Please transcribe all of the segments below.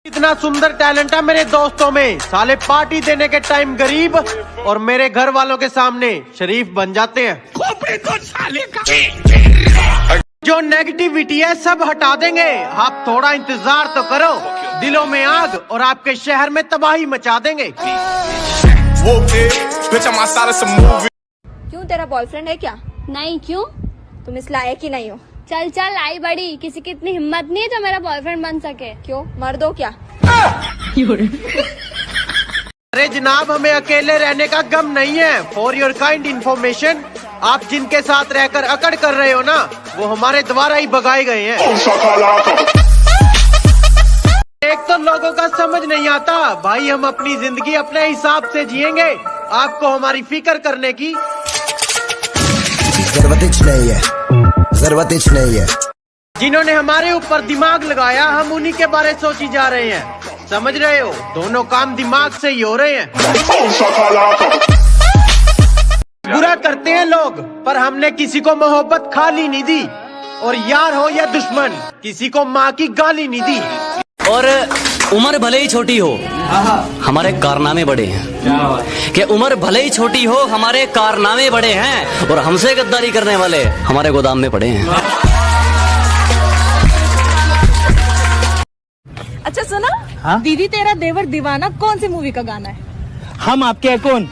इतना सुंदर टैलेंट है मेरे दोस्तों में, साले पार्टी देने के टाइम गरीब और मेरे घर वालों के सामने शरीफ बन जाते हैं। तो साले का जो नेगेटिविटी है सब हटा देंगे, आप थोड़ा इंतजार तो करो। दिलों में आग और आपके शहर में तबाही मचा देंगे। क्यों, तेरा बॉयफ्रेंड है क्या? नहीं, क्यों? तुम इस लायक ही नहीं हो। चल चल आई बड़ी, किसी की इतनी हिम्मत नहीं है जो मेरा बॉयफ्रेंड बन सके। क्यों, मर्द हो क्या? अरे जनाब, हमें अकेले रहने का गम नहीं है। फॉर योर काइंड इन्फॉर्मेशन, आप जिनके साथ रहकर अकड़ कर रहे हो ना, वो हमारे द्वारा ही भगाए गए हैं। एक तो लोगों का समझ नहीं आता भाई, हम अपनी जिंदगी अपने हिसाब से जिएंगे, आपको हमारी फिक्र करने की जरूरत नहीं है। जिन्होंने हमारे ऊपर दिमाग लगाया, हम उन्हीं के बारे सोची जा रहे हैं। समझ रहे हो, दोनों काम दिमाग से ही हो रहे हैं। बुरा करते हैं लोग, पर हमने किसी को मोहब्बत खाली नहीं दी, और यार हो या दुश्मन, किसी को माँ की गाली नहीं दी। और उम्र भले ही छोटी हो, हमारे कारनामे बड़े हैं। कि उम्र भले ही छोटी हो, हमारे कारनामे बड़े हैं, और हमसे गद्दारी करने वाले हमारे गोदाम में पड़े हैं। अच्छा सुना, हाँ? दीदी तेरा देवर दीवाना कौन सी मूवी का गाना है? हम आपके हैं कौन?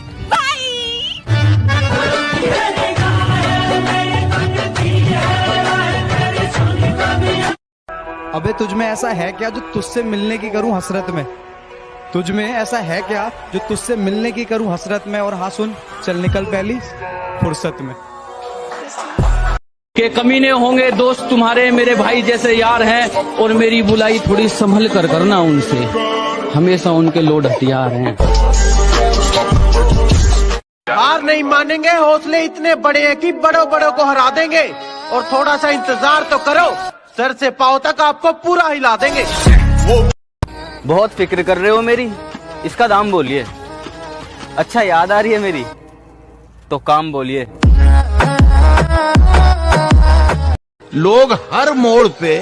अबे तुझमें ऐसा है क्या जो तुझसे मिलने की करूं हसरत में? तुझमें ऐसा है क्या जो तुझसे मिलने की करूं हसरत में? और हाँ सुन, चल निकल पहली फुर्सत में। के कमीने होंगे दोस्त तुम्हारे, मेरे भाई जैसे यार हैं, और मेरी बुलाई थोड़ी संभल कर करना उनसे, हमेशा उनके लोड हथियार हैं। हार नहीं मानेंगे, हौसले इतने बड़े हैं कि बड़ों बड़ों को हरा देंगे, और थोड़ा सा इंतजार तो करो, सर से पांव तक आपको पूरा हिला देंगे। बहुत फिक्र कर रहे हो मेरी, इसका दाम बोलिए। अच्छा याद आ रही है मेरी, तो काम बोलिए। लोग हर मोड़ पे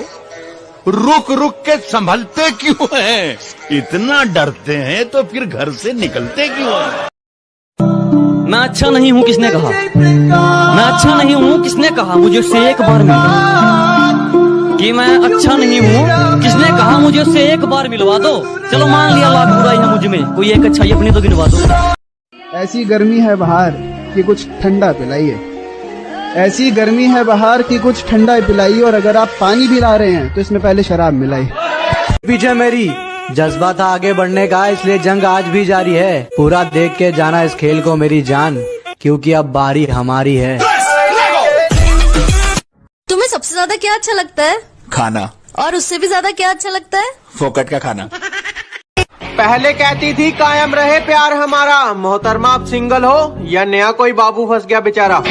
रुक रुक के संभलते क्यों हैं? इतना डरते हैं तो फिर घर से निकलते क्यों हैं? मैं अच्छा नहीं हूँ किसने कहा? मैं अच्छा नहीं हूँ किसने कहा? मुझे उससे एक बार मिलवा कि मैं अच्छा नहीं हूँ किसने कहा? मुझे उससे एक बार मिलवा दो। चलो मान लिया लाख बुराई है मुझ में, कोई एक अच्छाई अपनी तो गिनवा दो। ऐसी गर्मी है बाहर कि कुछ ठंडा पिलाइए, ऐसी गर्मी है बाहर कि कुछ ठंडा पिलाइए, और अगर आप पानी भी ला रहे हैं तो इसमें पहले शराब मिलाइए। पीछे मेरी जज्बा था आगे बढ़ने का, इसलिए जंग आज भी जारी है। पूरा देख के जाना इस खेल को मेरी जान, क्योंकि अब बारी हमारी है। तुम्हें सबसे ज्यादा क्या अच्छा लगता है? खाना। और उससे भी ज्यादा क्या अच्छा लगता है? फोकट का खाना। पहले कहती थी कायम रहे प्यार हमारा, मोहतरमा आप सिंगल हो या नया कोई बाबू फंस गया बेचारा।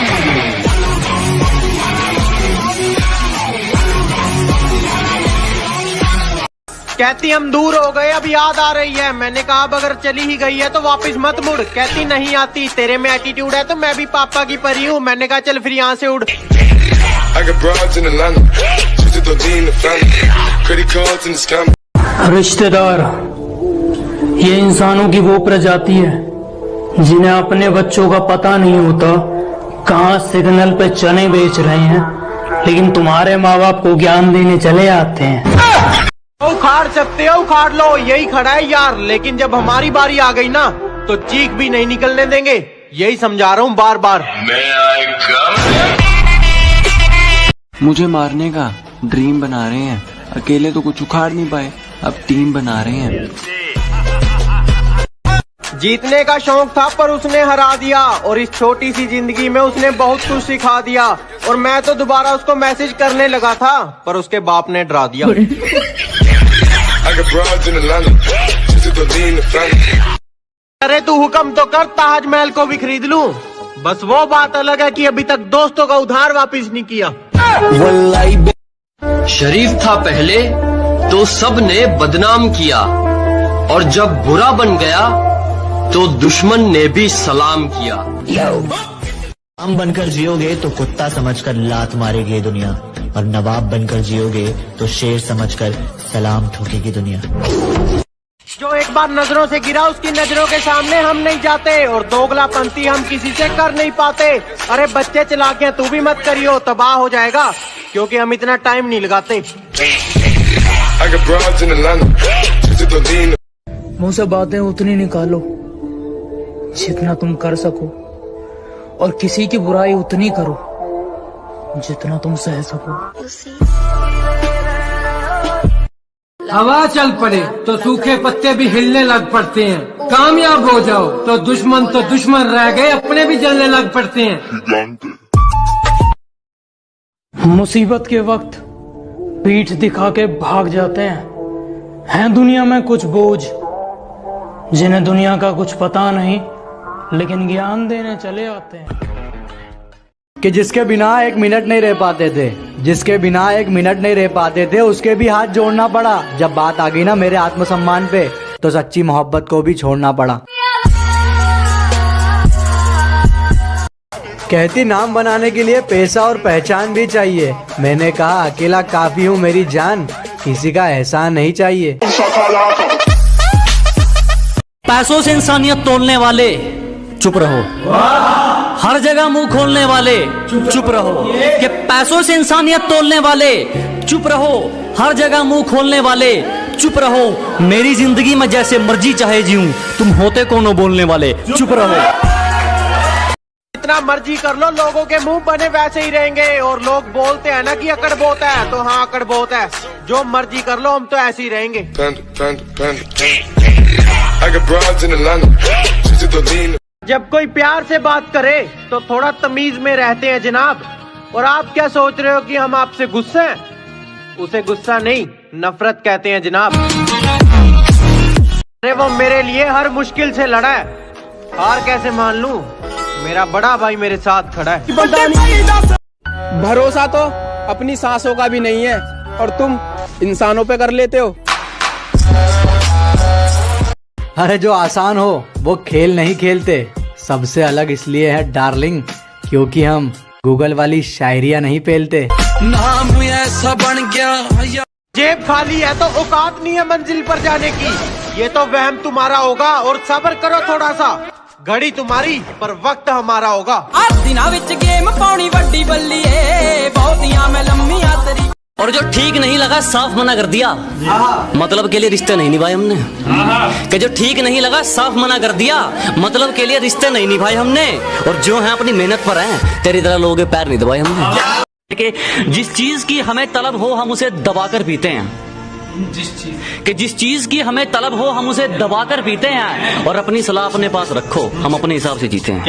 कहती हम दूर हो गए अब याद आ रही है। मैंने कहा अब अगर चली ही गई है तो वापस मत मुड़। कहती नहीं आती, तेरे में एटीट्यूड है तो मैं भी पापा की परी हूँ। मैंने कहा चल फिर यहाँ से उड़। रिश्तेदार ये इंसानों की वो प्रजाति है जिन्हें अपने बच्चों का पता नहीं होता कहाँ सिग्नल पे चने बेच रहे हैं, लेकिन तुम्हारे माँ बाप को ज्ञान देने चले आते हैं। उखाड़ सकते हो उखाड़ लो, यही खड़ा है यार, लेकिन जब हमारी बारी आ गई ना तो चीख भी नहीं निकलने देंगे। यही समझा रहा हूँ बार बार। मुझे मारने का ड्रीम बना रहे हैं, अकेले तो कुछ उखाड़ नहीं पाए, अब टीम बना रहे हैं। जीतने का शौक था पर उसने हरा दिया, और इस छोटी सी जिंदगी में उसने बहुत कुछ सिखा दिया। और मैं तो दोबारा उसको मैसेज करने लगा था पर उसके बाप ने डरा दिया। अरे तू हुक्म तो कर, ताजमहल को भी खरीद लूं। बस वो बात अलग है कि अभी तक दोस्तों का उधार वापस नहीं किया। शरीफ था पहले तो सब ने बदनाम किया, और जब बुरा बन गया तो दुश्मन ने भी सलाम किया। हम बनकर जियोगे तो कुत्ता समझकर लात मारेगी ये दुनिया, और नवाब बनकर जियोगे तो शेर समझकर सलाम ठोकेगी दुनिया। जो एक बार नजरों से गिरा उसकी नजरों के सामने हम नहीं जाते, और दोगलापंती हम किसी से कर नहीं पाते। अरे बच्चे चलाकियां तू भी मत करियो, तबाह हो जाएगा, क्योंकि हम इतना टाइम नहीं लगाते। मुंह से बातें उतनी निकालो जितना तुम कर सको, और किसी की बुराई उतनी करो जितना तुम सह सको। हवा चल पड़े तो सूखे पत्ते भी हिलने लग पड़ते हैं, कामयाब हो जाओ तो दुश्मन रह गए, अपने भी जलने लग पड़ते हैं। मुसीबत के वक्त पीठ दिखा के भाग जाते हैं दुनिया में कुछ बोझ, जिन्हें दुनिया का कुछ पता नहीं लेकिन ज्ञान देने चले आते हैं। कि जिसके बिना एक मिनट नहीं रह पाते थे, जिसके बिना एक मिनट नहीं रह पाते थे, उसके भी हाथ जोड़ना पड़ा। जब बात आ गई ना मेरे आत्मसम्मान पे, तो सच्ची मोहब्बत को भी छोड़ना पड़ा। कहती नाम बनाने के लिए पैसा और पहचान भी चाहिए। मैंने कहा अकेला काफी हूँ मेरी जान, किसी का एहसान नहीं चाहिए। पैसों से इंसानियत तोड़ने वाले चुप रहो, हर जगह मुंह खोलने वाले चुप रहो। कि पैसों से इंसानियत तोड़ने वाले चुप रहो, हर जगह मुंह खोलने वाले चुप रहो। मेरी जिंदगी में जैसे मर्जी चाहे जीऊं, तुम होते कौन बोलने वाले चुप रहो। जितना मर्जी कर लो, लोगों के मुंह बने वैसे ही रहेंगे। और लोग बोलते हैं ना कि अकड़ बहुत है, तो हाँ अकड़ बहुत है। जो मर्जी कर लो, हम तो ऐसे ही रहेंगे। जब कोई प्यार से बात करे तो थोड़ा तमीज में रहते हैं जनाब। और आप क्या सोच रहे हो कि हम आपसे गुस्से हैं? उसे गुस्सा नहीं, नफरत कहते हैं जनाब। अरे वो मेरे लिए हर मुश्किल से लड़ा है, हार कैसे मान लूं? मेरा बड़ा भाई मेरे साथ खड़ा है। भरोसा तो अपनी सांसों का भी नहीं है, और तुम इंसानों पे कर लेते हो। अरे जो आसान हो वो खेल नहीं खेलते। सबसे अलग इसलिए है डार्लिंग, क्योंकि हम गूगल वाली शायरियाँ नहीं पेलते। नाम ऐसा बन गया, जेब खाली है तो औकात नहीं है मंजिल पर जाने की। ये तो वहम तुम्हारा होगा, और सब्र करो थोड़ा सा। घड़ी तुम्हारी पर वक्त हमारा होगा। गेम पानी बड्डी बल्ली है, बहुत में लम्मी आतरी। और जो ठीक नहीं लगा साफ मना कर दिया, मतलब के लिए रिश्ते नहीं निभाए हमने। कि जो ठीक नहीं लगा साफ मना कर दिया, मतलब के लिए रिश्ते नहीं निभाए हमने। और जो है अपनी मेहनत पर हैं, तेरी तरह लोगों के पैर नहीं दबाए हमने। कि जिस चीज की हमें तलब हो हम उसे दबाकर पीते हैं, जिस चीज की हमें तलब हो हम उसे दबाकर पीते हैं। और अपनी सलाह अपने पास रखो, हम अपने हिसाब से जीते हैं।